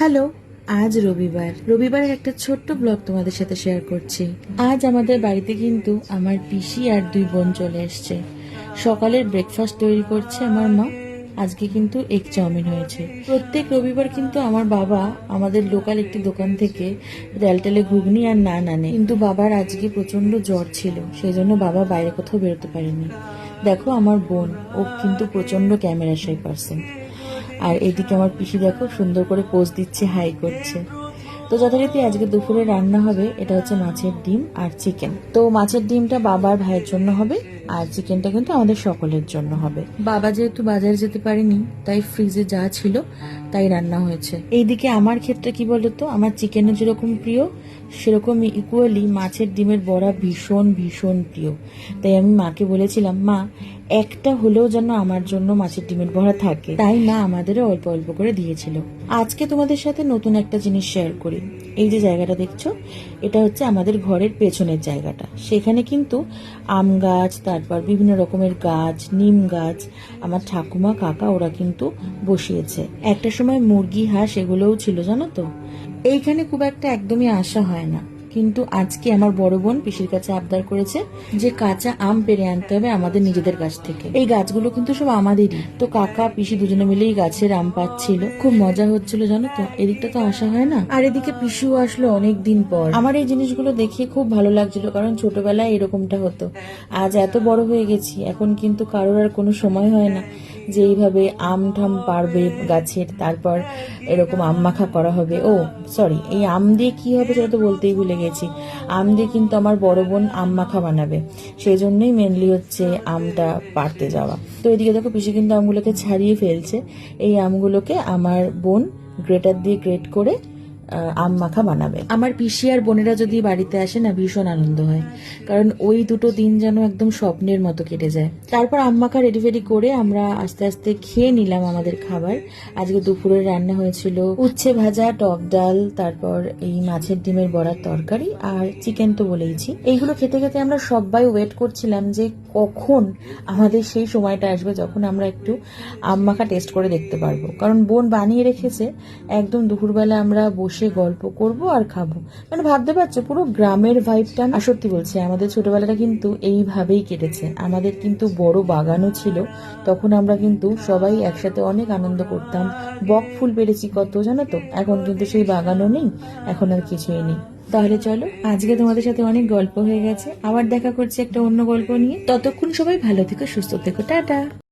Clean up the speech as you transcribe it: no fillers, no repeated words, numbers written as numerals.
Hello, আজ রবিবারের একটা ছোট্ট ব্লগ তোমাদের সাথে শেয়ার করছি। আজ আমাদের বাড়িতে কিন্তু আমার পিসি আর দুই বোন চলে এসছে। সকালের ব্রেকফাস্ট তৈরি করছে আমার মা। আজকে কিন্তু এগ চাউমিন হয়েছে। প্রত্যেক রবিবার কিন্তু আমার বাবা আমাদের লোকাল একটি দোকান থেকে তেলতেলে ঘুগনি আর নান আনে, কিন্তু বাবার আজকে প্রচন্ড জ্বর ছিল, সেই জন্য বাবা বাইরে কোথাও বেরোতে পারেনি। দেখো আমার বোন, ও কিন্তু প্রচন্ড ক্যামেরা শাই পারসন। আর এদিকে আমার পিসি দেখো সুন্দর করে পোজ দিচ্ছে, হাই করছে। তো যথারীতি আজকে দুপুরে রান্না হবে, এটা হচ্ছে মাছের ডিম আর চিকেন। তো মাছের ডিমটা বাবার ভাইয়ের জন্য হবে, আর চিকেনটা কিন্তু আমাদের সকলের জন্য হবে। বাবা যেহেতু বাজারে যেতে পারেনি, তাই ফ্রিজে যা ছিল তাই রান্না হয়েছে। এইদিকে আমার ক্ষেত্রে কি বলতো, আমার চিকেনের যেরকম প্রিয়, সেরকম ইকুয়ালি মাছের ডিমের বড়া ভীষণ ভীষণ প্রিয়। তাই আমি মাকে বলেছিলাম, মা একটা হলেও যেন আমার জন্য মাছের ডিমের বড়া থাকে। তাই মা আমাদেরও অল্প অল্প করে দিয়েছিল। আজকে তোমাদের সাথে নতুন একটা জিনিস শেয়ার করি। এই যে জায়গাটা দেখছো, এটা হচ্ছে আমাদের ঘরের পেছনের জায়গাটা। সেখানে কিন্তু আম গাছ, তারপর বিভিন্ন রকমের গাছ, নিম গাছ আমার ঠাকুমা কাকা ওরা কিন্তু বসিয়েছে। একটা সময় মুরগি হাঁস এগুলোও ছিল, জানো তো। এইখানে খুব একটা একদমই আসা হয় না, কিন্তু আজকে আমার বড় বোন পিসির কাছে আবদার করেছে যে কাঁচা আম পেড়ে আনতে হবে আমাদের নিজেদের গাছ থেকে। এই গাছগুলো কিন্তু সব আমাদেরই। তো কাকা পিসি দুজনে মিলেই গাছের আম পাচ্ছিল, খুব মজা হচ্ছিল, জানো তো। এদিকটা তো আসা হয় না। আর এদিকে পিসিও আসলো অনেক দিন পর। আমার এই জিনিসগুলো দেখে খুব ভালো লাগছিল, কারণ ছোটবেলায় এরকমটা হতো। আজ এত বড় হয়ে গেছি, এখন কিন্তু কারোর আর কোনো সময় হয় না যে এইভাবে আম ঠাম পারবে গাছের, তারপর এরকম আম মাখা করা হবে। ও সরি, এই আম দিয়ে কি হবে সেটা তো বলতেই ভুলে গেছি। আম দিয়ে কিন্তু আমার বড় বোন আম মাখা বানাবে, সেই জন্যই মেনলি হচ্ছে আমটা পারতে যাওয়া। তো এদিকে দেখো পিসি কিন্তু আমগুলোকে ছাড়িয়ে ফেলছে। এই আমগুলোকে আমার বোন গ্রেটার দিয়ে গ্রেট করে আম মাখা বানাবে। আমার পিসি আর বোনেরা যদি বাড়িতে আসে না, ভীষণ আনন্দ হয়, কারণ ওই দুটো দিন যেন একদম স্বপ্নের মতো কেটে যায়। তারপর আম মাখা রেডি ফেডি করে আমরা আস্তে আস্তে খেয়ে নিলাম আমাদের খাবার। আজকে দুপুরের রান্না হয়েছিল উচ্ছে ভাজা, টক ডাল, তারপর এই মাছের ডিমের বড়ার তরকারি আর চিকেন তো বলেইছি। এইগুলো খেতে খেতে আমরা সবাই ওয়েট করছিলাম যে কখন আমাদের সেই সময়টা আসবে যখন আমরা একটু আম মাখা টেস্ট করে দেখতে পারবো, কারণ বোন বানিয়ে রেখেছে। একদম দুপুরবেলা আমরা বসে গল্প করব আর খাবো, মানে ভাবতে পারছো পুরো গ্রামের ভাইবটা। আর সত্যি বলছি, আমাদের ছোটবেলাটা কিন্তু এইভাবেই কেটেছে। আমাদের কিন্তু বড় বাগানও ছিল, তখন আমরা কিন্তু সবাই একসাথে অনেক আনন্দ করতাম। বক ফুল পেরেছি কত, জানো তো। এখন কিন্তু সেই বাগানও নেই, এখন আর কিছুই নেই। তাহলে চলো, আজকে তোমাদের সাথে অনেক গল্প হয়ে গেছে, আবার দেখা করছি একটা অন্য গল্প নিয়ে। ততক্ষণ সবাই ভালো থেকো, সুস্থ থেকো, টাটা।